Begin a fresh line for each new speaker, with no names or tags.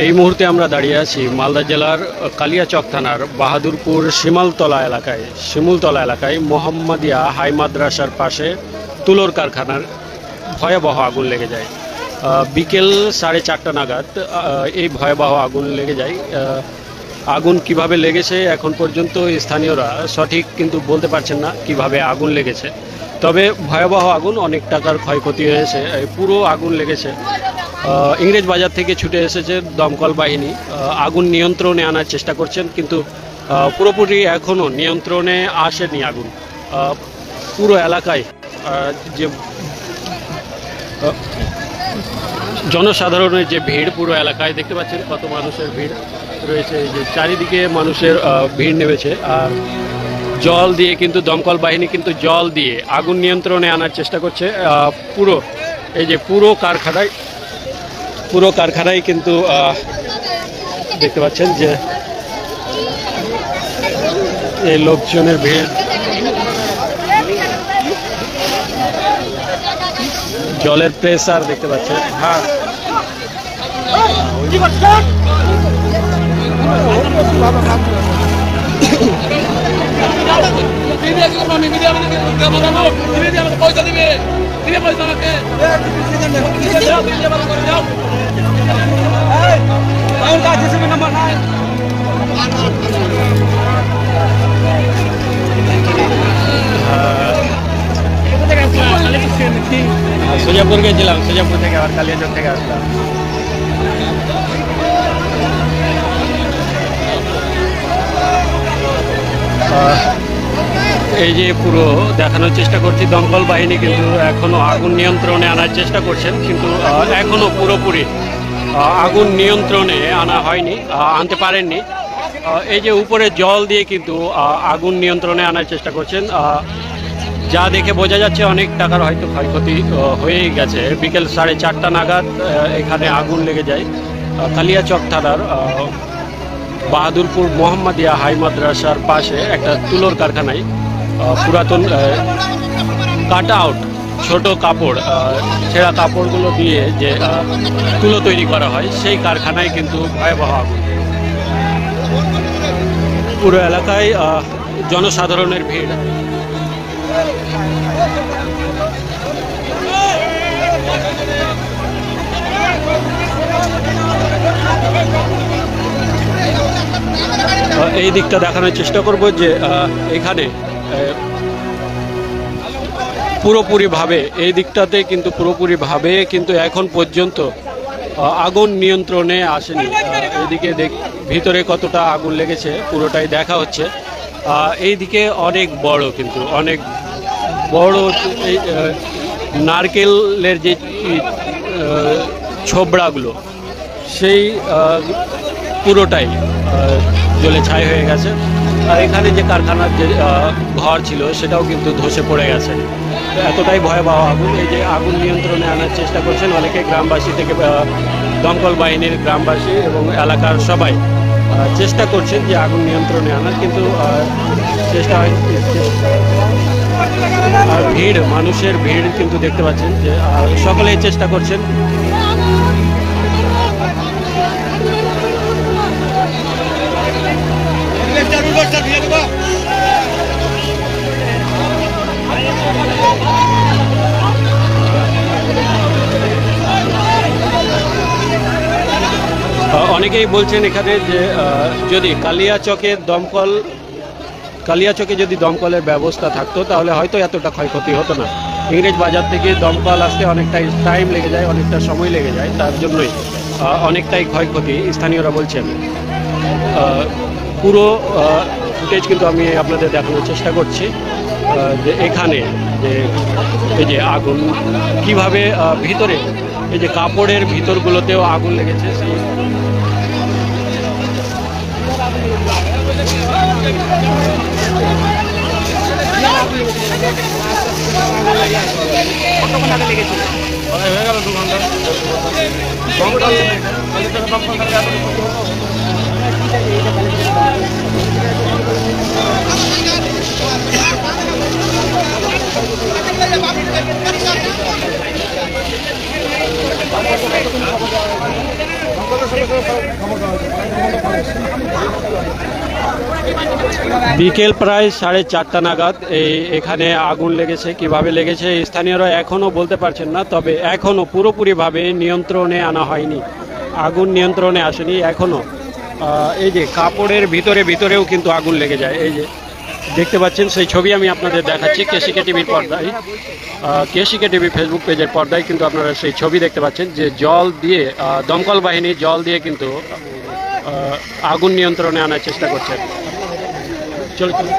এই মুহূর্তে আমরা দাঁড়িয়ে আছি মালদা জেলার কালিয়াচক থানার বাহাদুরপুর শিমুলতলা এলাকায় মোহাম্মদিয়া হাই মাদ্রাসার পাশে তুলোর কারখানার ভয়াবহ আগুন লেগে যায়। বিকেল 4:30 নাগাদ এই ভয়াবহ আগুন লেগে যায়। আগুন কিভাবে লেগেছে এখন পর্যন্ত স্থানীয়রা সঠিক কিন্তু বলতে পারছেন না কিভাবে আগুন লেগেছে, তবে ভয়াবহ আগুন, অনেক টাকার ক্ষয়ক্ষতি হয়েছে। পুরো আগুন লেগেছে। ইংরেজ বাজার থেকে ছুটে এসেছে দমকল বাহিনী, আগুন নিয়ন্ত্রণে আনার চেষ্টা করছেন, কিন্তু পুরোপুরি এখনও নিয়ন্ত্রণে আসেনি আগুন। পুরো এলাকায় যে জনসাধারণের যে ভিড়, পুরো এলাকায় দেখতে পাচ্ছেন কত মানুষের ভিড় রয়েছে। এই যে চারিদিকে মানুষের ভিড় নেমেছে, আর জল দিয়ে কিন্তু দমকল বাহিনী কিন্তু জল দিয়ে আগুন নিয়ন্ত্রণে আনার চেষ্টা করছে। পুরো কারখানায় কিন্তু দেখতে পাচ্ছেন যে এই লোকজনের ভিড়, জলের প্রেসার দেখতে পাচ্ছেন। হ্যাঁ, সোজাপুর গেছিলাম, সোজাপুর থেকে আবার কালিয়াচক থেকে আসলাম। এই যে পুরো দেখানোর চেষ্টা করছি, দমকল বাহিনী কিন্তু এখনো আগুন নিয়ন্ত্রণে আনার চেষ্টা করছেন, কিন্তু এখনো পুরোপুরি আগুন নিয়ন্ত্রণে আনা হয়নি, আনতে পারেননি। এই যে উপরে জল দিয়ে কিন্তু আগুন নিয়ন্ত্রণে আনার চেষ্টা করছেন। যা দেখে বোঝা যাচ্ছে অনেক টাকার হয়তো ক্ষয়ক্ষতি হয়েই গেছে। বিকেল 4:30 নাগাদ এখানে আগুন লেগে যায় কালিয়াচক থানার বাহাদুরপুর মোহাম্মদিয়া হাই মাদ্রাসার পাশে একটা তুলোর কারখানায়। পুরাতন কাট আউট ছোট কাপড়, ছেঁড়া কাপড়গুলো দিয়ে যে তুলো তৈরি করা হয়, সেই কারখানায় কিন্তু ভয়াবহ আগুন। পুরো এলাকায় জনসাধারণের ভিড়। এই দিকটা দেখানোর চেষ্টা করব যে এখানে পুরোপুরিভাবে এই দিকটাতে কিন্তু পুরোপুরিভাবে কিন্তু এখন পর্যন্ত আগুন নিয়ন্ত্রণে আসেনি। এদিকে ভিতরে কতটা আগুন লেগেছে পুরোটাই দেখা হচ্ছে। এইদিকে অনেক বড়, কিন্তু অনেক বড় এই নারকেলের যে ছোবড়াগুলো, সেই পুরোটাই জ্বলে ছাই হয়ে গেছে। আর এখানে যে কারখানার যে ঘর ছিল সেটাও কিন্তু ধসে পড়ে গেছে। এতটাই ভয়াবহ আগুন। এই যে আগুন নিয়ন্ত্রণে আনার চেষ্টা করছেন অনেকে, গ্রামবাসী থেকে দমকল বাহিনীর গ্রামবাসী এবং এলাকার সবাই চেষ্টা করছেন যে আগুন নিয়ন্ত্রণে আনার, কিন্তু চেষ্টা হয়। আর ভিড়, মানুষের ভিড় কিন্তু দেখতে পাচ্ছেন যে সকলেই চেষ্টা করছেন। অনেকেই বলছেন এখানে যে যদি কালিয়াচকে যদি দমকলের ব্যবস্থা থাকতো তাহলে হয়তো এতটা ক্ষয়ক্ষতি হতো না। ইংরেজ বাজার থেকে দমকল আসতে অনেকটাই টাইম লেগে যায়, অনেকটা সময় লেগে যায়, তার জন্যই অনেকটাই ক্ষয়ক্ষতি স্থানীয়রা বলছেন। পুরো ফুটেজ কিন্তু আমি আপনাদের দেখানোর চেষ্টা করছি যে এখানে যে এই যে আগুন কিভাবে ভিতরে, এই যে কাপড়ের ভিতরগুলোতেও আগুন লেগেছে। সেই হয়ে গেল 2 ঘন্টা। বিকেল প্রায় 4:30 নাগাদ এখানে আগুন লেগেছে। কিভাবে লেগেছে স্থানীয়রা এখনও বলতে পারছেন না, তবে এখনও পুরোপুরিভাবে নিয়ন্ত্রণে আনা হয়নি, আগুন নিয়ন্ত্রণে আসেনি এখনও। এই যে কাপড়ের ভিতরেও কিন্তু আগুন লেগে যায়। এই যে দেখতে পাচ্ছেন সেই ছবি আমি আপনাদের দেখাচ্ছি কেসিকে টিভির পর্দায়, কেসিকে টিভি ফেসবুক পেজের পর্দায় কিন্তু আপনারা সেই ছবি দেখতে পাচ্ছেন যে জল দিয়ে দমকল বাহিনী জল দিয়ে কিন্তু আগুন নিয়ন্ত্রণে আনার চেষ্টা করছেন। চলো চলো